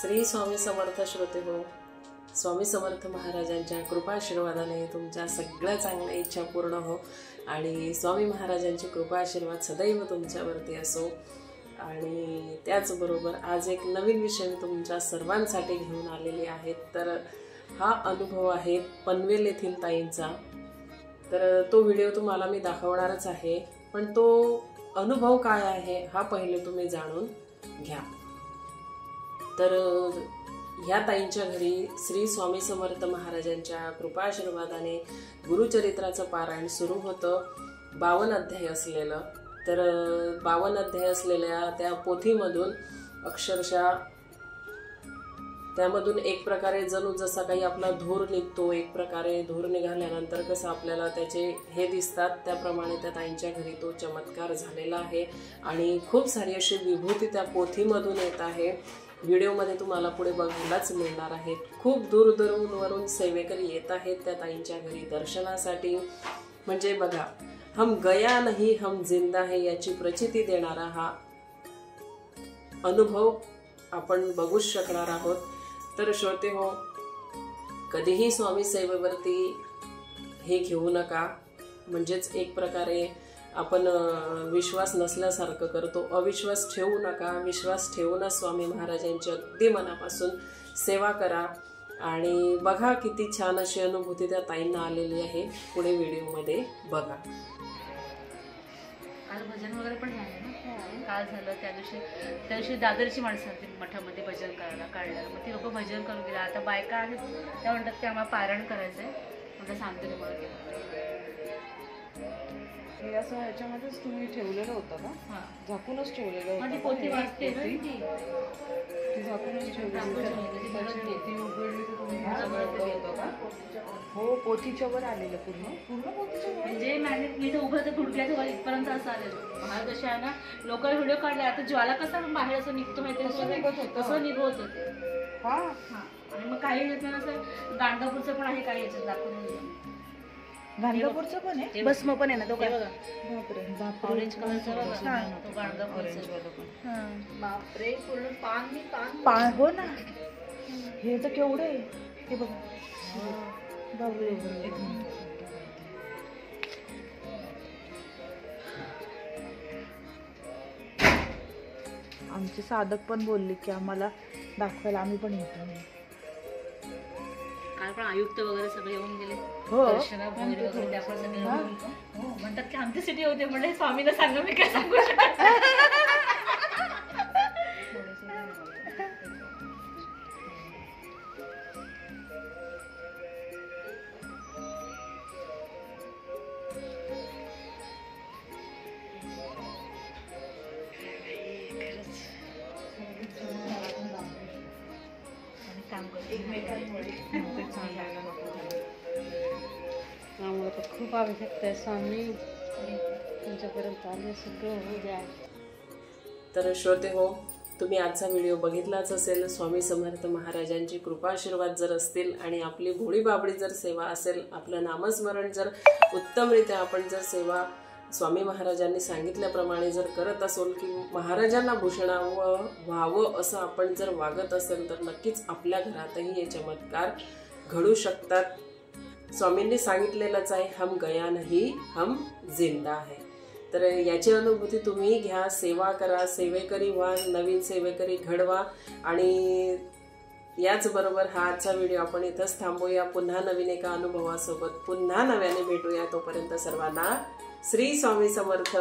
श्री स्वामी समर्थ श्रोते हो, स्वामी समर्थ महाराजांच्या कृपा आशीर्वादाने तुमच्या सगळ्या चांगल्या इच्छा पूर्ण हो आणि स्वामी महाराजांची कृपा आशीर्वाद सदैव तुमच्यावरती असो। आणि त्याचबरोबर आज एक नवीन विषय तुमच्या सर्वांसाठी घेऊन आलेली आहे। तर हा अनुभव आहे पनवेल येथील ताईंचा। तर तो व्हिडिओ तुम्हाला मी दाखवणारच आहे, पण तो अनुभव काय आहे हा पहिले तुम्ही जाणून घ्या। तर ह्या ताईंच्या घरी श्री स्वामी समर्थ महाराजांच्या कृपा आशीर्वादाने गुरुचरित्राचं पारायण सुरू होतं। 52 अध्याय असलेलं। तर 52 अध्याय असलेल्या त्या पोथीमधून अक्षरशः त्यामधून एक प्रकारे जणू जसा काही आपला धूर निघतो, एक प्रकारे धूर निघाल्यानंतर कसं आपल्याला त्याचे हे दिसतात, त्याप्रमाणे त्या ताईंच्या घरी तो चमत्कार झालेला आहे आणि खूप सारी अशी विभूती त्या पोथीमधून येत आहे। व्हिडिओमध्ये तुम्हाला पुढे बघायलाच मिळणार आहे। खूप दूरवरून सेवेकरी येत आहेत त्या ताईंच्या घरी दर्शनासाठी। म्हणजे बघा, हम गया नहीं हम जिंदा है याची प्रचिती देणारा हा अनुभव आपण बघूच शकणार आहोत। तर श्रोते हो, कधीही स्वामी सेवेवरती हे घेऊ नका, म्हणजेच एक प्रकारे आपण विश्वास नसल्यासारखं करतो। अविश्वास ठेवू नका, विश्वास ठेवूनच स्वामी महाराजांची अगदी मनापासून सेवा करा आणि बघा किती छान अशी अनुभूती त्या ताईंना आलेली आहे। पुढे व्हिडिओमध्ये बघा। काल भजन वगैरे पण झालं ना, काल झालं त्या दिवशी दादरची माणसं होती मठामध्ये भजन करायला काढलं, मग ती लोक भजन करून गेला। आता बायका आहेत त्या म्हणतात की आम्हाला पारायण करायचंय, म्हटलं सांगते तुम्हाला। हे असं ह्याच्यामध्येच तुम्ही ठेवलेलं होतं ना? हां, झाकूनच ठेवलेलं होतं। माझी पोथी वाचते ना, ती झाकूनच ठेवलेली उघडली तर तुम्ही होतं का? हो, पोथीच्या वर आलेलं पूर्ण पोथीच्या वर। म्हणजे मी तर उभं तर गुडघ्याच्या वर इथपर्यंत असं आलेलं। मला कशा आहे ना, लोकांनी व्हिडिओ काढले, आता ज्वाला कसा बाहेर असं निघतो माहिती तसं निघत होते। हां हां, आणि मग काही असं गाणगापूरचं पण आहे, काही याच्यात दाखवून गाणगापूरचं पण आहे, भस्म पण आहे ना, तो काय बघा, बापरे ऑरेंज कलरचा बघा, तो गाणगापूरचा पण। हां, बापरे, पूर्ण पान हो ना, हे तर केवढं आहे हे बघा। बापरे, आमचे साधक पण बोलले की आम्हाला दाखवायला, आम्ही पण येतो। काल पण आयुक्त वगैरे सगळे येऊन गेले, हो, दर्शना भोंगरी वगैरे त्या पण सगळे म्हणतात की आमच्यासाठी होते। म्हणजे स्वामीला सांगा, मी काय सांगू शकत। आम्हाला तर खूप आवश्यकता आहे स्वामी, तुमच्यापर्यंत आले सगळं होऊ द्या। तर श्रोते हो, तुम्ही आजचा व्हिडिओ बघितलाच असेल। स्वामी समर्थ महाराजांची कृपा आशीर्वाद जर असतील आणि आपली भोळी बाबडी जर सेवा असेल, आपलं नामस्मरण जर उत्तमरित्या आपण जर सेवा स्वामी महाराजांनी सांगितल्याप्रमाणे जर करत असोल की महाराजांना भूषणावं व्हावं असं आपण जर वागत असेल, तर नक्कीच आपल्या घरातही हे चमत्कार घडू शकतात। स्वामींनी सांगितलेलंच आहे, हम गया नहीं हम जिंदा है। तर याची अनुभूती तुम्ही घ्या, सेवा करा, सेवेकरी व्हा, नवीन सेवेकरी घडवा। आणि याचबरोबर हा आजचा व्हिडिओ आपण इथंच थांबूया। पुन्हा नवीन एका अनुभवासोबत पुन्हा नव्याने भेटूया। तोपर्यंत सर्वांना श्री स्वामी समर्थ।